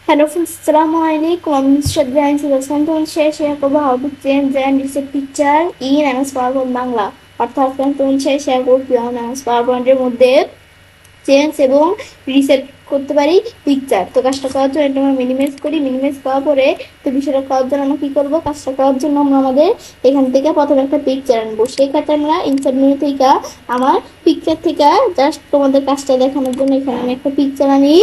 Hello friends, Assalamualaikum. I'm Mr. Brian Sivasan. To share করবো how to change and reset picture in MS PowerPoint Bangla. অর্থাৎ share করবো কিভাবে MS PowerPoint এর মধ্যে change এবং reset করতে পারি পিকচার। তো কাজটা করার জন্য এটা আমরা মিনিমাইজ করার পরে তো বিষয়টা করার জন্য আমরা কি করবো, কাজটা করার জন্য আমরা আমাদের এখান থেকে প্রথমে একটা পিকচার আনবো। সেই ক্ষেত্রে আমরা ইনসার্ট মেনু থেকে আমার পিকচার থেকে জাস্ট তোমাদের কাজটা দেখানোর জন্য এখানে আমি একটা পিকচার আনি।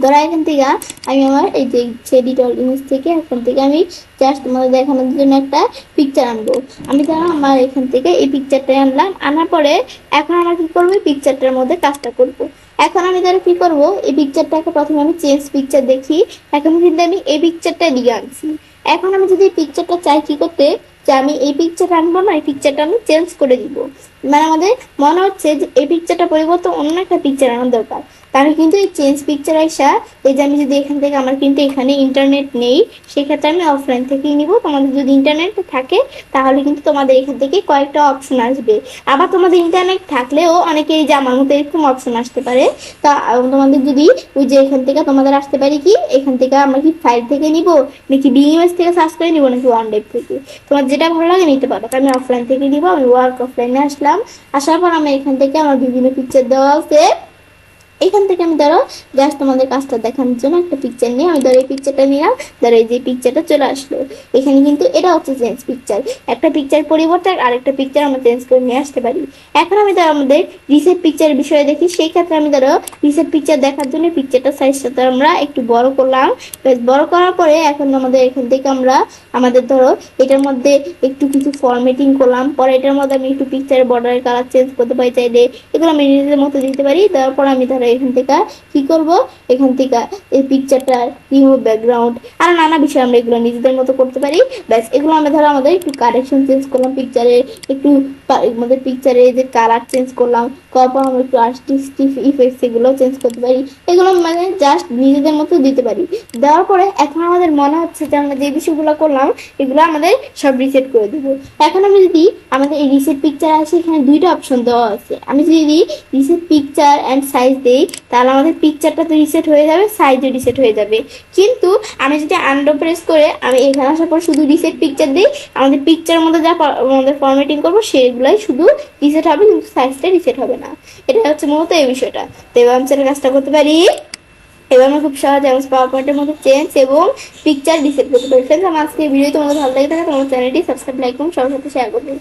ধরো এখান থেকে আমি আমার এই যে এডিটর ইমেজ থেকে এখান থেকে আমি জাস্ট তোমাদের দেখানোর জন্য একটা পিকচার আনবো। আমি ধরো আমার এখান থেকে এই পিকচারটাই আনলাম, আনার পরে এখন আমরা কি করবো, পিকচারটার মধ্যে কাজটা করব। এখন আমি ধরো কি করব, এই পিকচারটাকে প্রথমে আমি চেঞ্জ পিকচার দেখি। এখন কিন্তু আমি এই পিকচারটা দিয়ে আনছি। এখন আমি যদি এই পিকচারটা চাই কি করতে, যে আমি এই পিকচারটা আনবো না, এই পিকচারটা আমি চেঞ্জ করে দিব। মানে আমাদের মনে হচ্ছে যে এই পিকচারটা পরিবর্তন অন্য একটা পিকচার আনার দরকার। আমি কিন্তু এই চেঞ্জ পিকচার আইসা এই যে আমি যদি এখান থেকে, আমার কিন্তু এখানে ইন্টারনেট নেই, সেক্ষেত্রে আমি অফলাইন থেকেই নিব। তোমাদের যদি ইন্টারনেট থাকে তাহলে কিন্তু তোমাদের এখান থেকে কয়েকটা অপশন আসবে। আবার তোমাদের ইন্টারনেট থাকলেও অনেকেই যে আমার মতো এরকম অপশন আসতে পারে। তা তোমাদের যদি ওই যে এখান থেকে তোমাদের আসতে পারি কি, এখান থেকে আমরা কি ফাইল থেকে নিব নাকি বিএমএস থেকে সার্চ করে নিব নাকি ওয়ান ডেপ থেকে, তোমার যেটা ভালো লাগে নিতে পারো। আমি অফলাইন থেকে নিব। আমি ওয়ার্ক অফলাইনে আসলাম, আসার পর আমি এখান থেকে আমার বিভিন্ন পিকচার দেওয়া আছে। এখান থেকে আমি ধরো জাস্ট তোমাদের কাজটা দেখানোর জন্য একটা পিকচার নিয়ে আমি ধরো এই পিকচারটা নিলাম। ধরো এই যে পিকচারটা চলে আসলো এখানে, কিন্তু এটা হচ্ছে চেঞ্জ পিকচার। একটা পিকচার পরিবর্তে আরেকটা পিকচার আমরা চেঞ্জ করে নিয়ে আসতে পারি। এখন আমি ধরো আমাদের রিসেট পিকচার বিষয়ে দেখি। সেই ক্ষেত্রে আমি ধরো রিসেট পিকচার দেখার জন্য পিকচারটা সাইজটা আমরা একটু বড় করলাম। বড় করার পরে এখন আমাদের এখান থেকে আমরা আমাদের ধরো এটার মধ্যে একটু কিছু ফরম্যাটিং করলাম। পরে এটার মধ্যে আমি একটু পিকচারের বর্ডারের কালার চেঞ্জ করতে পারি, চাইলে এগুলো আমি নিজেদের মতো দিতে পারি। তারপর আমি ধরো এখান থেকে কি করব, এখান থেকে এই পিকচারটা রিমুভ ব্যাকগ্রাউন্ড আর নানা বিষয় আমরা এগুলো নিজেদের মতো করতে পারি। ব্যাস এগুলো আমরা ধরো আমাদের একটু কারেকশন চেঞ্জ করলাম, পিকচারে একটু আমাদের পিকচারে যে কালার চেঞ্জ করলাম, তারপর আমরা একটু আর্টিস্টিক ইফেক্টস এগুলো চেঞ্জ করতে পারি। এগুলো মানে জাস্ট নিজেদের মতো দিতে পারি। দেওয়ার পরে এখন আমাদের মনে হচ্ছে যে আমরা যে বিষয়গুলো করলাম এগুলো আমাদের সব রিসেট করে দেবো। এখন আমি যদি আমাদের এই রিসেট পিকচার আছে, এখানে দুইটা অপশন দেওয়া আছে। আমি যদি রিসেট পিকচার অ্যান্ড সাইজ দেই তাহলে আমাদের পিকচারটা তো রিসেট হয়ে যাবে, সাইজও রিসেট হয়ে যাবে। কিন্তু আমি যদি আন্ডো প্রেস করে আমি এখানে আসার পর শুধু রিসেট পিকচার দিই, আমাদের পিকচারের মধ্যে যা আমাদের ফরম্যাটিং করবো সেগুলাই শুধু রিসেট হবে, কিন্তু সাইজটা রিসেট হবে না। এটা হচ্ছে মূলত এই বিষয়টা। তো এবার আমি কাজটা করতে পারি। এবার আমরা খুব সহজে এমএস পাওয়ার পয়েন্টের মধ্যে চেঞ্জ এবং পিকচার রিসেট করতে পারি। ফ্রেন্ডস, আমার আজকে ভিডিও তোমাদের ভালো লাগে থাকে তোমার চ্যানেলটি সাবস্ক্রাইব, লাইক এবং সবার সাথে শেয়ার করবে।